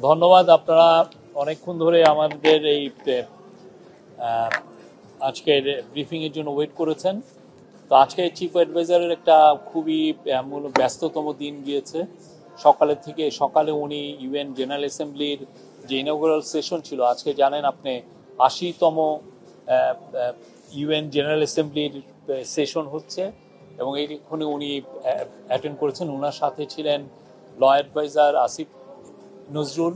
ধন্যবাদ। আপনারা অনেকক্ষণ ধরে আমাদের এই আজকের ব্রিফিং এর জন্য ওয়েট করেছেন। তো আজকে চিফ অ্যাডভাইজারের একটা খুবই ব্যস্ততম দিন গিয়েছে। সকালে উনি ইউএন জেনারেল অ্যাসেম্বলির যে ইনঅগুরাল সেশন ছিল, আজকে জানেন আপনি ৮০তম ইউএন জেনারেল অ্যাসেম্বলির সেশন হচ্ছে এবং এইখানে উনি অ্যাটেন্ড করেছেন। ওনার সাথে ছিলেন law adviser Asif Nazrul,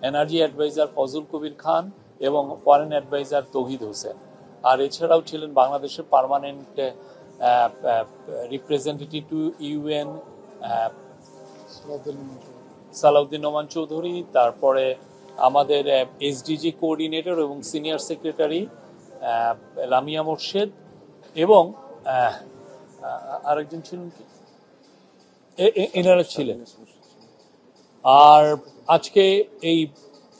energy adviser Fazal Kabir Khan এবং ফরেন অ্যাডভাইজার তৌহিদ হোসেন। আর এছাড়াও ছিলেন বাংলাদেশের permanent representative to UN Salahuddin Noman Chowdhury, তারপরে আমাদের এসডিজি কোঅর্ডিনেটর এবং সিনিয়র সেক্রেটারি লামিয়া মোর্শেদ এবং আরেকজন ছিলেন কি, এনারা ছিলেন। আর আজকে এই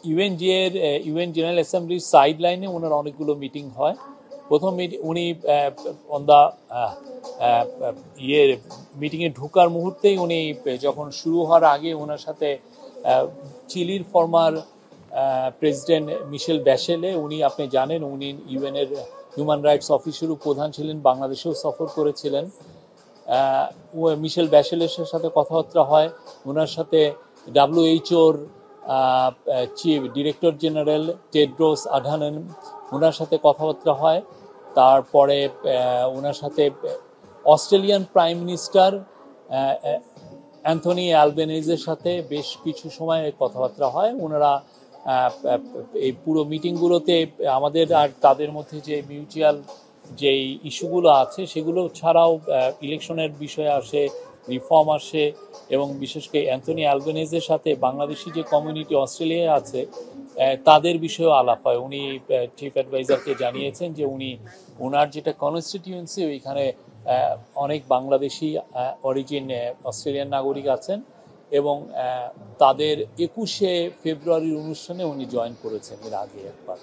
ইউএন জেনারেল অ্যাসেম্বলির সাইড লাইনে ওনার অনেকগুলো মিটিং হয়। প্রথম উনি অন দা মিটিংয়ে ঢোকার মুহূর্তেই উনি যখন শুরু হওয়ার আগে ওনার সাথে চিলির ফর্মার প্রেসিডেন্ট মিশেল ব্যাশেলে, উনি আপনি জানেন উনি ইউএনের হিউম্যান রাইটস অফিসেরও প্রধান ছিলেন, বাংলাদেশেও সফর করেছিলেন। মিশেল ব্যাশেলের সাথে কথাবার্তা হয়। ওনার সাথে WHO-র chief director general Tedros Adhanom, ওনার সাথে কথাবার্তা হয়। তারপরে ওনার সাথে অস্ট্রেলিয়ান প্রাইম মিনিস্টার অ্যান্থনি অ্যালবেনিজের সাথে বেশ কিছু সময় কথাবার্তা হয়। ওনারা এই পুরো মিটিংগুলোতে আমাদের আর তাদের মধ্যে যে মিউচুয়াল যেই ইস্যুগুলো আছে সেগুলো ছাড়াও ইলেকশনের বিষয়ে আসে, রিফর্ম আসে এবং বিশেষ করে অ্যান্থনি অ্যালবেনিজের সাথে বাংলাদেশি যে কমিউনিটি অস্ট্রেলিয়ায় আছে তাদের বিষয়েও আলাপ হয়। উনি চিফ অ্যাডভাইজারকে জানিয়েছেন যে ওনার যেটা কনস্টিটিউয়েন্সি ওইখানে অনেক বাংলাদেশি অরিজিন অস্ট্রেলিয়ান নাগরিক আছেন এবং তাদের ২১শে ফেব্রুয়ারির অনুষ্ঠানে উনি জয়েন করেছেন এর আগে একবার।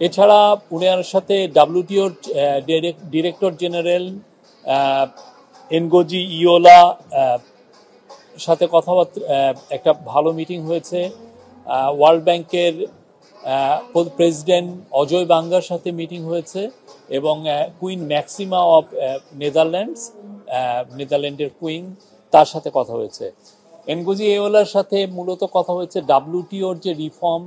এছাড়া উনার সাথে WTO-র ডিরেক্টর জেনারেল এনগোজি ইয়োলা সাথে কথাবার্তা, একটা ভালো মিটিং হয়েছে। ওয়ার্ল্ড ব্যাংকের প্রেসিডেন্ট অজয় বাঙ্গার সাথে মিটিং হয়েছে এবং কুইন ম্যাক্সিমা অফ নেদারল্যান্ডের কুইন, তার সাথে কথা হয়েছে। এনগোজি ইয়োলার সাথে মূলত কথা হয়েছে WTO-র যে রিফর্ম,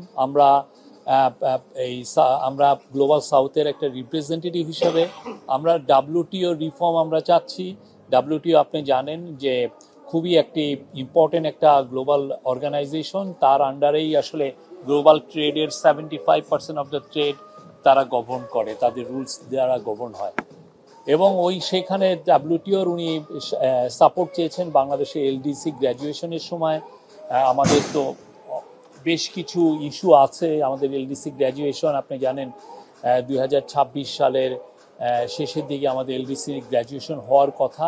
আমরা গ্লোবাল সাউথের একটা রিপ্রেজেন্টেটিভ হিসাবে আমরা WTO রিফর্ম আমরা চাচ্ছি। WTO আপনি জানেন যে খুবই একটি ইম্পর্টেন্ট একটা গ্লোবাল অর্গানাইজেশন, তার আন্ডারেই আসলে গ্লোবাল ট্রেডের 75% অফ দ্য ট্রেড তারা গভর্ন করে, তাদের রুলস দ্বারা গভর্ন হয় এবং সেখানে WTO-র উনি সাপোর্ট চেয়েছেন বাংলাদেশে LDC গ্র্যাজুয়েশনের সময়। আমাদের তো বেশ কিছু ইস্যু আছে আমাদের LDC গ্র্যাজুয়েশন, আপনি জানেন 2026 সালের শেষের দিকে আমাদের LDC গ্র্যাজুয়েশন হওয়ার কথা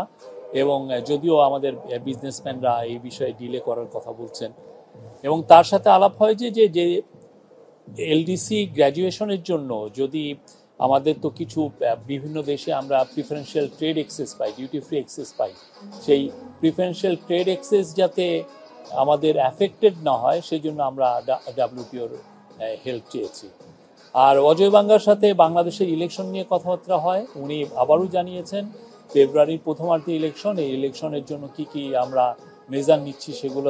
এবং যদিও আমাদের বিজনেসম্যানরা এই বিষয়ে ডিলে করার কথা বলছেন। এবং তার সাথে আলাপ হয় যে LDC গ্র্যাজুয়েশনের জন্য যদি আমাদের তো কিছু বিভিন্ন দেশে আমরা প্রিফারেন্সিয়াল ট্রেড অ্যাক্সেস পাই, ডিউটি ফ্রি অ্যাক্সেস পাই, সেই প্রিফারেন্সিয়াল ট্রেড অ্যাক্সেস যাতে আমাদের অ্যাফেক্টেড না হয় সেই জন্য আমরা WTO-র হেল্প চেয়েছি। আর অজয় বাঙ্গার সাথে বাংলাদেশের ইলেকশন নিয়ে কথাবার্তা হয়। উনি আবারও জানিয়েছেন ফেব্রুয়ারির প্রথমার্ধে ইলেকশন, এই ইলেকশনের জন্য কি আমরা মেজার নিচ্ছি সেগুলো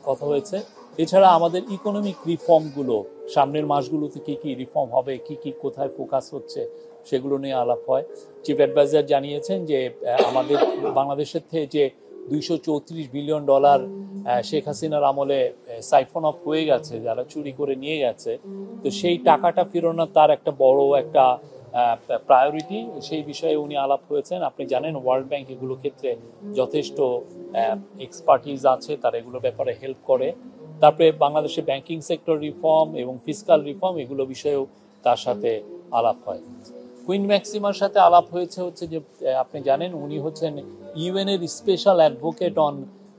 কথা হয়েছে। এছাড়া আমাদের ইকোনমিক রিফর্মগুলো সামনের মাসগুলোতে কি রিফর্ম হবে, কি কোথায় ফোকাস হচ্ছে সেগুলো নিয়ে আলাপ হয়। চিফ অ্যাডভাইজার জানিয়েছেন যে আমাদের বাংলাদেশের থেকে যে $234 বিলিয়ন শেখ হাসিনার আমলে সাইফন অফ হয়ে গেছে, যারা চুরি করে নিয়ে গেছে, তো সেই টাকাটা ফেরানো তার একটা বড় একটা প্রায়োরিটি, সেই বিষয়ে উনি আলাপ হয়েছেন। আপনি জানেন ওয়ার্ল্ড ব্যাংক এগুলো ক্ষেত্রে যথেষ্ট এক্সপার্টিজ আছে, তারা এগুলো ব্যাপারে হেল্প করে। তারপরে বাংলাদেশের ব্যাংকিং সেক্টর রিফর্ম এবং ফিসকাল রিফর্ম এগুলো বিষয়েও তার সাথে আলাপ হয়। কুইন ম্যাক্সিমার সাথে আলাপ হচ্ছে যে আপনি জানেন উনি হচ্ছেন ইউএনের special advocate on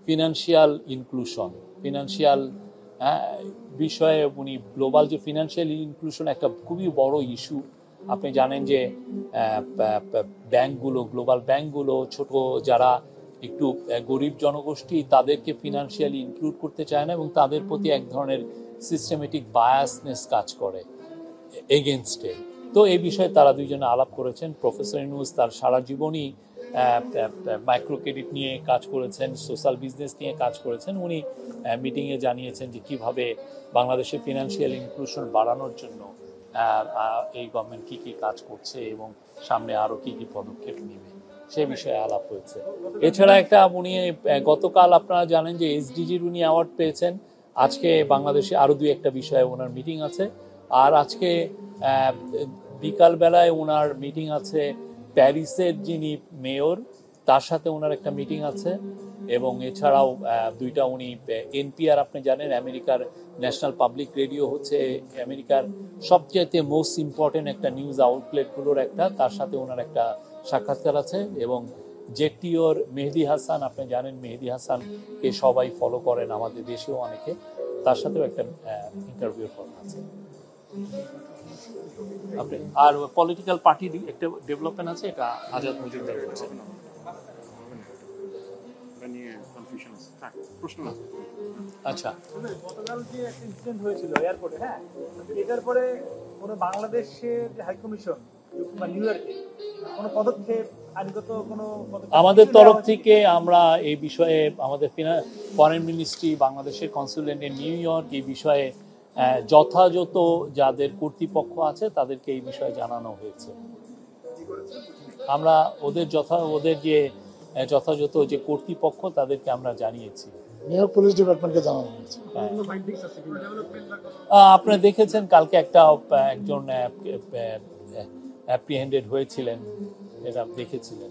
financial inclusion, financial বিষয়ে উনি গ্লোবাল যে ফিনান্সিয়াল ইনক্লুশন একটা খুবই বড় ইস্যু। আপনি জানেন যে ব্যাংকগুলো, গ্লোবাল ব্যাংকগুলো ছোট যারা একটু গরিব জনগোষ্ঠী তাদেরকে ফিনান্সিয়ালি ইনক্লুড করতে চায় না এবং তাদের প্রতি এক ধরনের সিস্টেমেটিক বায়াসনেস কাজ করে এগেনস্টে। তো এই বিষয়ে তারা দুইজনে আলাপ করেছেন। প্রফেসর ইউনূস তার সারা জীবনই মাইক্রো ক্রেডিট নিয়ে কাজ করেছেন, সোশ্যাল বিজনেস নিয়ে কাজ করেছেন। উনি মিটিংয়ে জানিয়েছেন যে কিভাবে বাংলাদেশে ফিনান্সিয়াল ইনক্লুশন বাড়ানোর জন্য এই গভর্নমেন্ট কী কী কাজ করছে এবং সামনে আরও কী কী পদক্ষেপ নেবে সে বিষয়ে আলাপ হয়েছে। এছাড়া একটা উনি গতকাল আপনারা জানেন যে এসডিজির উনি অ্যাওয়ার্ড পেয়েছেন। আজকে বাংলাদেশে আরও দুই একটা বিষয়ে ওনার মিটিং আছে। আর আজকে বিকালবেলায় ওনার মিটিং আছে প্যারিসের যিনি মেয়র, তার সাথে ওনার একটা মিটিং আছে। এবং এছাড়াও দুইটা উনি এনপিআর, আপনি জানেন আমেরিকার ন্যাশনাল পাবলিক রেডিও হচ্ছে আমেরিকার সবচেয়ে মোস্ট ইম্পর্টেন্ট একটা নিউজ আউটলেটগুলোর একটা, তার সাথে ওনার একটা সাক্ষাৎকার আছে। এবং জেটিওর মেহেদি হাসান, আপনি জানেন মেহেদি হাসানকে সবাই ফলো করেন আমাদের দেশেও অনেকে, তার সাথেও একটা ইন্টারভিউ করা আছে। আর পলিটিক্যাল পার্টির একটা ডেভেলপমেন্ট আছে, এটা আজাদ মজুমদার করছে। আচ্ছা, গতকাল যে একটা ইনসিডেন্ট হয়েছিল এয়ারপোর্টে, হ্যাঁ, এটার পরে কোনো বাংলাদেশের যে হাই কমিশন বা নিউ ইয়র্কে কোনো পদক্ষেপ, আইনগত কোনো আমাদের তরফ থেকে আমরা এই বিষয়ে আমাদের ফরেন মিনিস্ট্রি, বাংলাদেশের কনসুলেট ইন নিউ ইয়র্ক এই বিষয়ে যথাযথ যাদের কর্তৃপক্ষ আছে তাদেরকে এই বিষয়ে জানানো হয়েছে। আমরা ওদের যে যথাযথ যে কর্তৃপক্ষ তাদেরকে আমরা জানিয়েছি। নিউ ইয়র্ক পুলিশ ডিপার্টমেন্টকে জানানো হয়েছে। আপনারা দেখেছেন কালকে একজন অ্যাপ্রিহেন্ডেড হয়েছিলেন, এটা দেখেছিলেন।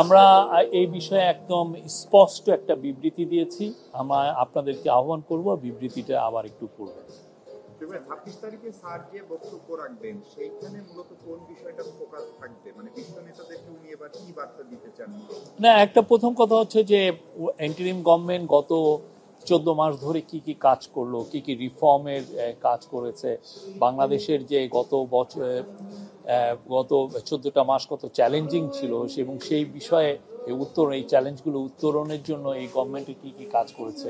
আমরা এই বিষয়ে একদম স্পষ্ট একটা বিবৃতি দিয়েছি। আমরা আপনাদেরকে আহ্বান করব বিবৃতিটা আবার একটু পড়বেন। 26 তারিখে স্যার যে বক্তব্য রাখবেন সেইখানে মূলত কোন বিষয়টা ফোকাস থাকবে, মানে বিশ্ব নেতাদেরকে উনি এবার কি বার্তা দিতে চান? না, একটা প্রথম কথা হচ্ছে যে ইন্টারিম গভর্নমেন্ট গত 14 মাস ধরে কি কি কাজ করলো, কি কি রিফর্মের কাজ করেছে, বাংলাদেশের যে গত 14টা মাস কত চ্যালেঞ্জিং ছিল এবং সেই বিষয়ে এই চ্যালেঞ্জগুলো উত্তরণের জন্য এই গভর্নমেন্টের কি কি কাজ করেছে,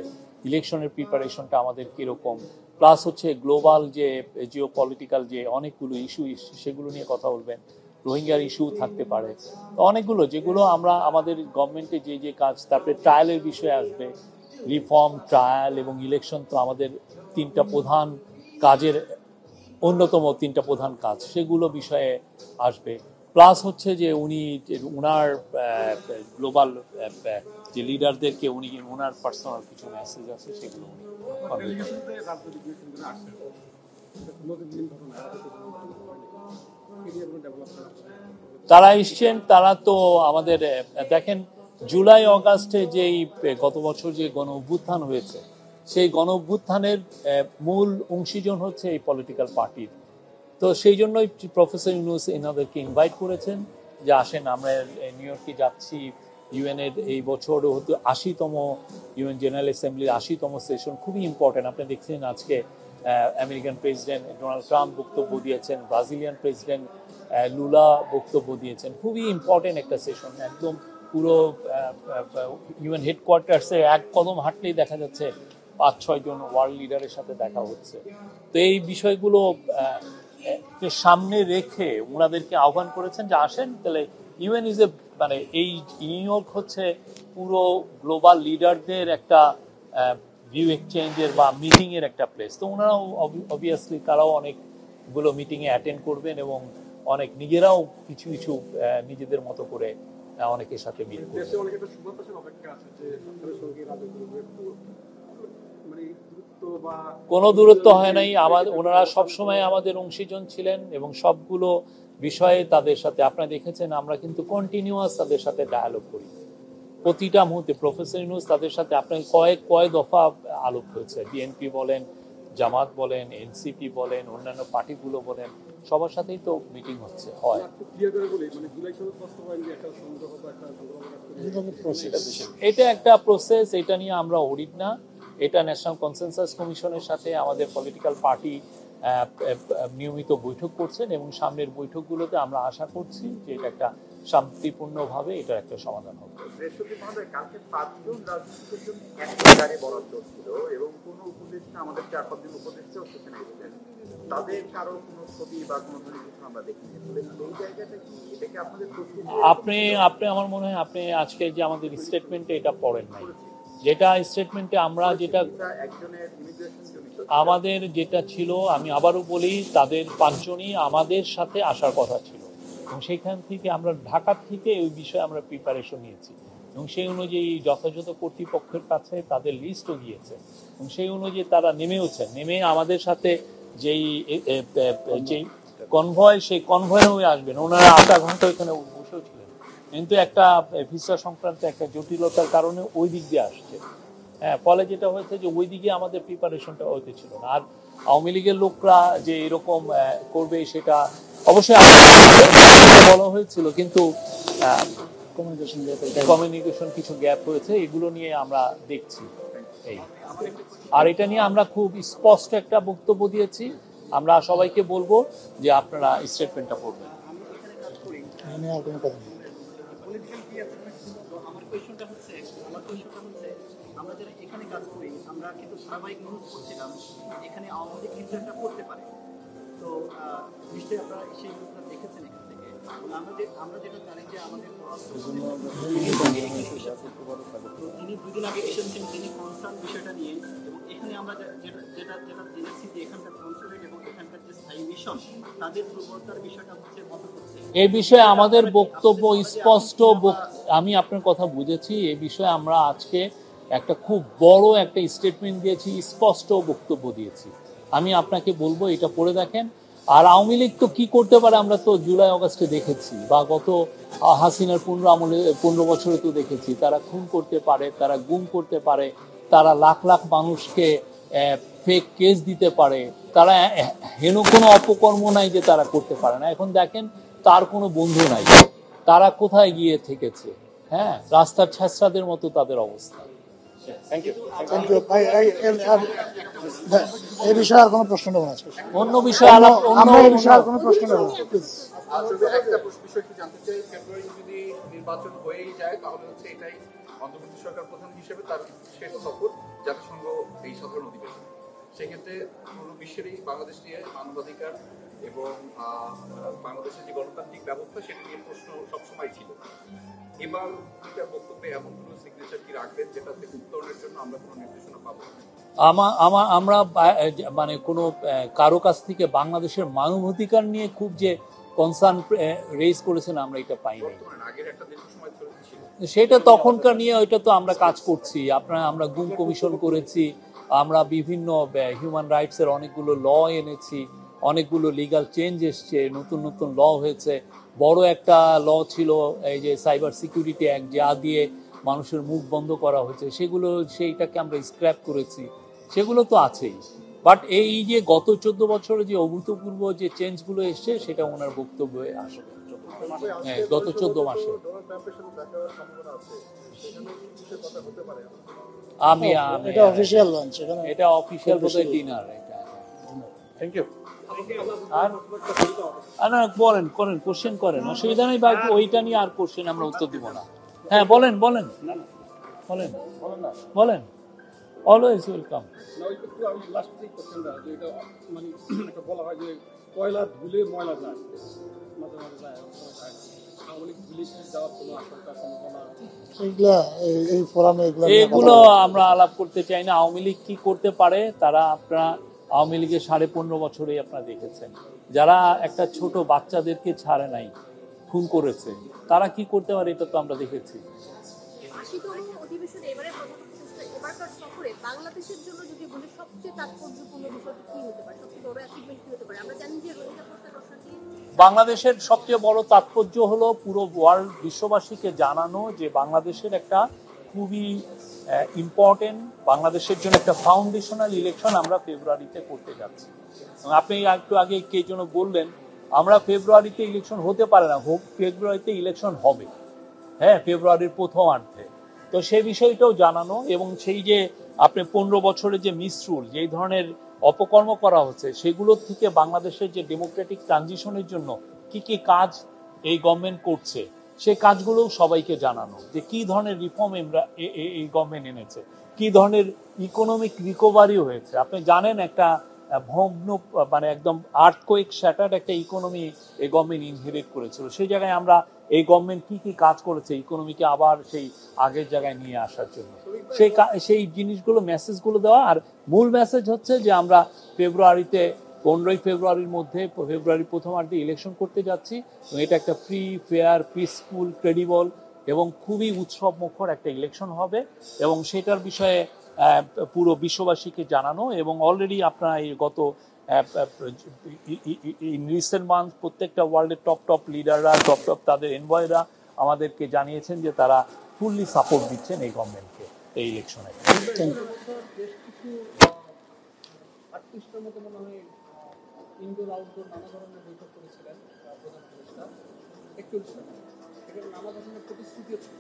ইলেকশনের প্রিপারেশনটা আমাদের কিরকম, প্লাস হচ্ছে গ্লোবাল যে জিও পলিটিক্যাল যে অনেকগুলো ইস্যু সেগুলো নিয়ে কথা বলবেন। রোহিঙ্গার ইস্যু থাকতে পারে, তো অনেকগুলো যেগুলো আমরা আমাদের গভর্নমেন্টে যে কাজ, তারপরে ট্রায়ালের বিষয়ে আসবে, রিফর্ম, ট্রায়াল এবং ইলেকশন তো আমাদের তিনটা প্রধান কাজের অন্যতম তিনটা প্রধান কাজ, সেগুলো বিষয়ে আসবে। প্লাস হচ্ছে যে উনার গ্লোবাল যে লিডারদেরকে উনার পার্সোনাল কিছু মেসেজ আছে সেগুলো উনি তারা এসছেন। তারা তো আমাদের দেখেন জুলাই অগাস্টে যেই গত বছর যে গণ অভ্যুত্থান হয়েছে, সেই গণ অভ্যুত্থানের মূল অংশীজন হচ্ছে এই পলিটিক্যাল পার্টির। তো সেই জন্যই প্রফেসর ইউনূস এনাদেরকে ইনভাইট করেছেন যে আসেন আমরা নিউ ইয়র্কে যাচ্ছি। ইউএনের এই বছর হতো 80তম ইউএন জেনারেল অ্যাসেম্বলির 80তম সেশন, খুবই ইম্পর্টেন্ট। আপনি দেখছেন আজকে আমেরিকান প্রেসিডেন্ট ডোনাল্ড ট্রাম্প বক্তব্য দিয়েছেন, ব্রাজিলিয়ান প্রেসিডেন্ট লুলা বক্তব্য দিয়েছেন। খুবই ইম্পর্টেন্ট একটা সেশন। একদম পুরো ইউএন হেডকোয়ার্টার্সে এক কদম হাঁটলেই দেখা যাচ্ছে 5-6 জন ওয়ার্ল্ড লিডারের সাথে দেখা হচ্ছে। তো এই বিষয়গুলো সামনে রেখে ওনাদেরকে আহ্বান করেছেন যে আসেন, তাহলে ইউএন ইজ মানে এই নিউ ইয়র্ক হচ্ছে পুরো গ্লোবাল লিডারদের একটা ভিউ এক্সচেঞ্জের বা মিটিংয়ের একটা প্লেস। তো ওনারাও অবভিয়াসলি তারাও অনেকগুলো মিটিংয়ে অ্যাটেন্ড করবেন এবং অনেক নিজেরাও কিছু কিছু নিজেদের মতো করে অনেকের সাথে মিট করবেন। কোনো দূরত্ব হয় নাই। ওনারা সবসময় আমাদের অংশীজন ছিলেন এবং সবগুলো বিষয়ে তাদের সাথে আপনারা দেখেছেন আমরা কিন্তু কন্টিনিউয়াস তাদের সাথে ডায়ালগ করি প্রতিটা মুহূর্তে। প্রফেসর ইউনূস তাদের সাথে আপনার কয়েক দফা আলোপ হয়েছে। বিএনপি বলেন, জামাত বলেন, এনসিপি বলেন, অন্যান্য পার্টিগুলো বলেন, সবার সাথেই তো মিটিং হচ্ছে হয়। এটা একটা প্রসেস, এটা নিয়ে আমরা অডিট না, এটা ন্যাশনাল কনসেনসাস কমিশনের সাথে আমাদের পলিটিক্যাল পার্টি নিয়মিত বৈঠক করছেন এবং সামনের বৈঠকগুলোতে আমরা আশা করছি যে এটা একটা শান্তিপূর্ণভাবে এটার একটা সমাধান হবে। বৃহস্পতি মহোদয়, কালকে 5 জন রাজনীতিকের জন্য একটা গাড়ি বরাদ্দ ছিল এবং কোনো উপদেষ্টা, আমাদের 4-5 জন উপদেষ্টাও সেখানে এসেছেন, তাদের কারো কোনো ছবি বা কোনো ধরনের কিছু আমরা দেখিনি। এই জায়গাটা কি, এটাকে আপনাদের আপনি আমার মনে হয় আপনি আজকে যে আমাদের স্টেটমেন্টে এটা পড়েন নাই, যেটা স্টেটমেন্টে আমরা যেটা একজনের ইমিগ্রেশন জনিত আমাদের যেটা ছিল, আমি আবারও বলি, তাদের 5 জনই আমাদের সাথে আসার কথা ছিল এবং সেইখান থেকে আমরা ঢাকা থেকে ওই বিষয়ে আমরা প্রিপারেশন নিয়েছি এবং সেই অনুযায়ী যথাযথ কর্তৃপক্ষের কাছে তাদের লিস্টও গিয়েছে এবং সেই অনুযায়ী তারা নেমে আমাদের সাথে যেই কনভয়, সেই কনভয় হয়ে আসবেন। ওনারা আধা ঘন্টা ওইখানে বসেও ছিলেন, কিন্তু একটা ভিসা সংক্রান্ত একটা জটিলতার কারণে ওই দিক দিয়ে আসছে। হ্যাঁ, ফলে যেটা হয়েছে যে ওই দিকে আমাদের প্রিপারেশনটা হইতে ছিল না। আর আওয়ামী লীগের লোকরা যে এরকম করবে সেটা অবশ্যই বলা হয়েছিল, কিন্তু কমিউনিকেশন কিছু গ্যাপ হয়েছে, এগুলো নিয়ে আমরা দেখছি। এই আর এটা নিয়ে আমরা খুব স্পষ্ট একটা বক্তব্য দিয়েছি, আমরা সবাইকে বলবো যে আপনারা স্টেটমেন্টটা পড়বেন। আর কোনো কথা নেই। আমার কোয়েশ্চনটা হচ্ছে আমরা যারা এখানে কাজ করি, আমরা কিন্তু ধারাবাহিক নিউজ করছিলাম এখানে আওয়ামী লীগ কিছু একটা করতে পারে। তো নিশ্চয়ই আপনারা সেই নিউজটা দেখেছেন এখান থেকে। আমরা যেটা জানি যে আমাদের তিনি 2 দিন আগে এসেছেন, তিনি কনসার্ন বিষয়টা নিয়ে, এবং এখানে আমরা যেটা জেনেছি যে এখানকার কনসুলেট এবং এখানকার যে স্থায়ী মিশন, তাদের দুর্বলতার বিষয়টা হচ্ছে মনে করছে। এই বিষয়ে আমাদের বক্তব্য স্পষ্ট, আমি আপনার কথা বুঝেছি। এই বিষয়ে আমরা আজকে একটা খুব বড় একটা স্টেটমেন্ট দিয়েছি, স্পষ্ট বক্তব্য দিয়েছি। আমি আপনাকে বলবো এটা পড়ে দেখেন। আর আওয়ামী লীগ তো কি করতে পারে আমরা তো জুলাই আগস্টে দেখেছি, বা গত হাসিনার 15 বছরে তো দেখেছি। তারা খুন করতে পারে, তারা গুম করতে পারে, তারা লাখ লাখ মানুষকে ফেক কেস দিতে পারে, তারা হেন কোনো অপকর্ম নাই যে তারা করতে পারে না। এখন দেখেন তার কোনো বন্ধু নাই, তারা কোথায় গিয়ে থেকেছে। হ্যাঁ, রাস্তার ছেঁচড়াদের মতো তাদের অবস্থা। থ্যাংক ইউ ভাই। এই বিষয়ে আর কোনো প্রশ্ন নেব না, অন্য বিষয়ে আমরা এই বিষয়ে আর কোনো প্রশ্ন নেব না, প্লিজ। একটা বিষয় একটু জানতে চাই, ফেব্রুয়ারি যদি নির্বাচন হয়েই যায় তাহলে হচ্ছে এটাই অন্তর্বর্তী সরকার প্রধান হিসেবে তার শেষ সফর জাতিসংঘ এই সাধারণ অধিবেশন। সেক্ষেত্রে পুরো বিশ্বেরই বাংলাদেশ নিয়ে মানবাধিকার এবং বাংলাদেশের যে গণতান্ত্রিক ব্যবস্থা সেটা নিয়ে প্রশ্ন সবসময় ছিল। এবার এটার বক্তব্যে এমন কোনো সিগনেচার কি রাখবেন যেটা থেকে উত্তরণের জন্য আমরা কোনো নির্দেশনা পাবো? আমরা মানে কোনো কারো কাছ থেকে বাংলাদেশের মানবাধিকার নিয়ে খুব যে কনসার্ন রেজ করেছেন আমরা এটা পাইনি। আগের একটা দীর্ঘ সময় ধরে ছিল সেটা তখনকার নিয়ে, ওইটা তো আমরা কাজ করছি। আমরা গুম কমিশন করেছি, আমরা বিভিন্ন হিউম্যান রাইটস এর অনেকগুলো ল এনেছি, অনেকগুলো লিগাল চেঞ্জ এসছে, নতুন নতুন ল হয়েছে। বড় একটা ল ছিল এই যে সাইবার সিকিউরিটি অ্যাক্ট, যা দিয়ে মানুষের মুখ বন্ধ করা হয়েছে, সেইটাকে আমরা স্ক্র্যাপ করেছি। সেগুলো তো আছেই, বাট এই যে গত 14 বছরে যে অভূতপূর্ব যে চেঞ্জগুলো এসছে সেটা ওনার বক্তব্যে আসবে। হ্যাঁ, গত 14 মাসে এটা অফিশিয়াল লঞ্চ, এটা অফিশিয়াল বোধহয় ডিনার। এটা থ্যাংক ইউ। না, করেন কোশ্চেন করেন, অসুবিধা নেই। বা ওইটা নিয়ে আর কোশ্চেন আমরা উত্তর দিব না। হ্যাঁ, বলেন অলওয়েজ ওয়েলকাম। আমি লাস্ট থেকে কোশ্চেনটা যে এটা মানে একটা বলা হয় যে কয়লা ধুলে ময়লা যায়, মাঝে মাঝে যায়, আওয়ামী লীগ ধুলে কি যাওয়ার কোনো আশঙ্কা সম্ভাবনা? এই ফোরামে এগুলো আমরা আলাপ করতে চাই না। আওয়ামী লীগ কি করতে পারে, আপনারা আওয়ামী লীগের 15.5 বছরে আপনারা দেখেছেন, যারা একটা ছোট বাচ্চাদেরকে ছাড়ে নাই, খুন করেছে, তারা কি করতে পারে এটা তো আমরা দেখেছি। বাংলাদেশের জন্য যদি বলি সবচেয়ে তাৎপর্যপূর্ণ বিষয় কি হতে পারে, সবচেয়ে বড় অ্যাচিভমেন্ট কি হতে পারে? আমরা জানি যে রোহিঙ্গা প্রত্যাবর্তনটি বাংলাদেশের সবচেয়ে বড় তাৎপর্য হলো পুরো ওয়ার্ল্ড বিশ্ববাসীকে জানানো যে বাংলাদেশের একটা খুবই ইম্পর্টেন্ট, বাংলাদেশের জন্য একটা ফাউন্ডেশনাল ইলেকশন আমরা ফেব্রুয়ারিতে করতে যাচ্ছি। আপনি একটু আগে কে যেন বললেন আমরা ফেব্রুয়ারিতে ইলেকশন হতে পারে না, ফেব্রুয়ারিতে ইলেকশন হবে। হ্যাঁ, ফেব্রুয়ারির প্রথমার্ধে। তো সেই বিষয়টাও জানানো, এবং সেই যে আপনি 15 বছরের যে মিসরুল, যেই ধরনের অপকর্ম করা হচ্ছে, সেগুলোর থেকে বাংলাদেশের যে ডেমোক্রেটিক ট্রানজিশনের জন্য কি কি কাজ এই গভর্নমেন্ট করছে, সেই কাজগুলো সবাইকে জানানো, যে কি ধরনের রিফর্ম এই গভর্নমেন্ট এনেছে, কি ধরনের ইকোনমিক রিকভারি হয়েছে। আপনি জানেন একটা ভগ্ন মানে একদম আর্থকোয়েক শ্যাটার্ড একটা ইকোনমি এই গভর্নমেন্ট ইনহেরিট করেছিল। সেই জায়গায় আমরা এই গভর্নমেন্ট কি কি কাজ করেছে ইকোনমিকে আবার সেই আগের জায়গায় নিয়ে আসার জন্য, সেই জিনিসগুলো মেসেজগুলো দেওয়া। আর মূল মেসেজ হচ্ছে যে আমরা ফেব্রুয়ারিতে 15ই ফেব্রুয়ারির মধ্যে ফেব্রুয়ারি প্রথমার্ধে ইলেকশন করতে যাচ্ছি এবং এটা একটা ফ্রি, ফেয়ার, পিসফুল, ক্রেডিবল এবং খুবই উৎসব মুখর একটা ইলেকশন হবে এবং সেটার বিষয়ে পুরো বিশ্ববাসীকে জানানো। এবং অলরেডি আপনারা এই গত ইন রিসেন্ট মান্থ প্রত্যেকটা ওয়ার্ল্ডের টপ লিডাররা, টপ তাদের এনভয়রা আমাদেরকে জানিয়েছেন যে তারা ফুললি সাপোর্ট দিচ্ছেন এই গভর্নমেন্টকে এই ইলেকশনে। বেশ কিছু 38টার মতো মনে হয় ইনডোর আউটডোর নানা ধরনের বৈঠক করেছিলেন প্রধান উপদেষ্টা, 41টা এখানে নানা ধরনের প্রতিশ্রুতিও ছিল।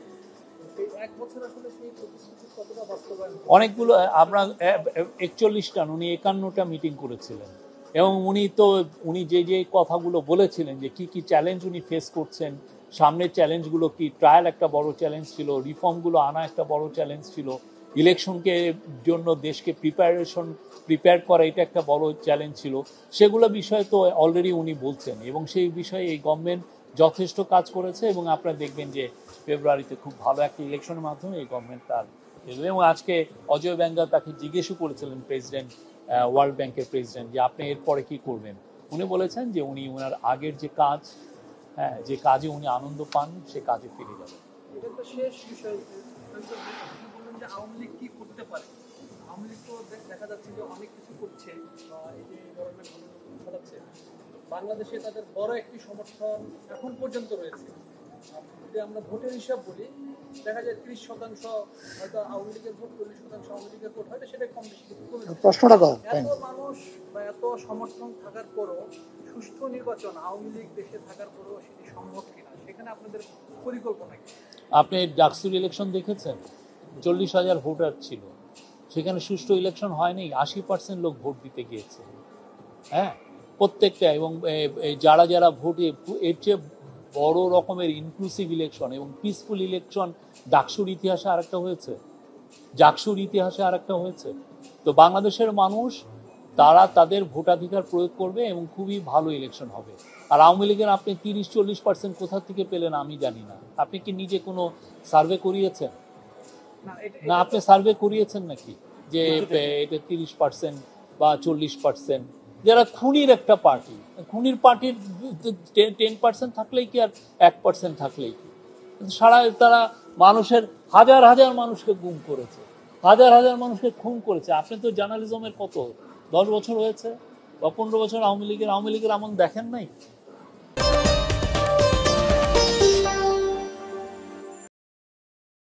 সেই এক বছর আসলে সেই প্রতিশ্রুতি কতটা বাস্তবায়ন? অনেকগুলো, আমরা 41টা, উনি 51টা মিটিং করেছিলেন এবং উনি যে কথাগুলো বলেছিলেন যে কি কি চ্যালেঞ্জ উনি ফেস করছেন, সামনের চ্যালেঞ্জগুলো কি, ট্রায়াল একটা বড় চ্যালেঞ্জ ছিল, রিফর্মগুলো আনা একটা বড় চ্যালেঞ্জ ছিল, ইলেকশনকে জন্য দেশকে প্রিপেয়ার করা এটা একটা বড় চ্যালেঞ্জ ছিল, সেগুলো বিষয়ে তো অলরেডি উনি বলছেন এবং সেই বিষয়ে এই গভর্নমেন্ট যথেষ্ট কাজ করেছে। এবং আপনারা দেখবেন যে ফেব্রুয়ারিতে খুব ভালো একটা ইলেকশনের মাধ্যমে এই গভর্নমেন্ট তার, এবং আজকে অজয় ব্যাঙ্গা তাকে জিজ্ঞেসও করেছিলেন প্রেসিডেন্ট, ওয়ার্ল্ড ব্যাংকের প্রেসিডেন্ট, যে আপনি এরপরে কি করবেন। উনি বলেছেন যে উনি ওনার আগের যে কাজ, যে কাজে উনি আনন্দ পান সে কাজে ফিরে যাবেন। এটা তো শেষ বিষয়। আপনি বললেন যে আওয়ামী লীগ কি করতে পারে। আওয়ামী লীগ তো দেখা যাচ্ছে যে অনেক কিছু করছে, এই যে ধরনের ঘটনা ঘটাচ্ছে, বাংলাদেশে তাদের বড় একটি সমর্থন এখন পর্যন্ত রয়েছে। যদি আমরা ভোটের হিসাব বলি, দেখা যায় 30% হয়তো আওয়ামী লীগের ভোট, 40% আওয়ামী লীগের ভোট, হয়তো সেটা কম বেশি কমে যাচ্ছে। প্রশ্নটা করেন। এত মানুষ বা এত সমর্থন থাকার পরও সুষ্ঠু নির্বাচন আওয়ামী লীগ দেশে থাকার পরও সেটি সম্ভব কিনা, সেখানে আপনাদের পরিকল্পনা কি? আপনি ডাকসুর ইলেকশন দেখেছেন, 40,000 ভোটার ছিল, সেখানে সুষ্ঠু ইলেকশন হয়নি, 80% লোক ভোট দিতে গিয়েছে। প্রত্যেকটা, এবং যারা ভোটে, এর চেয়ে বড় রকমের ইনক্লুসিভ ইলেকশন এবং পিসফুল ইলেকশন ডাকসুর ইতিহাসে আরেকটা হয়েছে, জাকসুর ইতিহাসে আরেকটা হয়েছে। তো বাংলাদেশের মানুষ তারা তাদের ভোটাধিকার প্রয়োগ করবে এবং খুবই ভালো ইলেকশন হবে। আর আওয়ামী লীগের আপনি 30-40% কোথা থেকে পেলেন আমি জানি না। আপনি কি নিজে কোনো সার্ভে করিয়েছেন? না, আপনি সার্ভে করিয়েছেন নাকি যে এটা 30% বা 40%? যারা খুনির একটা পার্টি, খুনির পার্টির 10% থাকলেই কি আর 1% থাকলেই কি? সারা তারা মানুষের হাজার হাজার মানুষকে গুম করেছে, হাজার হাজার মানুষকে খুন করেছে। আপনি তো জার্নালিজমের কত 10 বছর হয়েছে বা 15 বছর আওয়ামী লীগের আমল দেখেন নাই?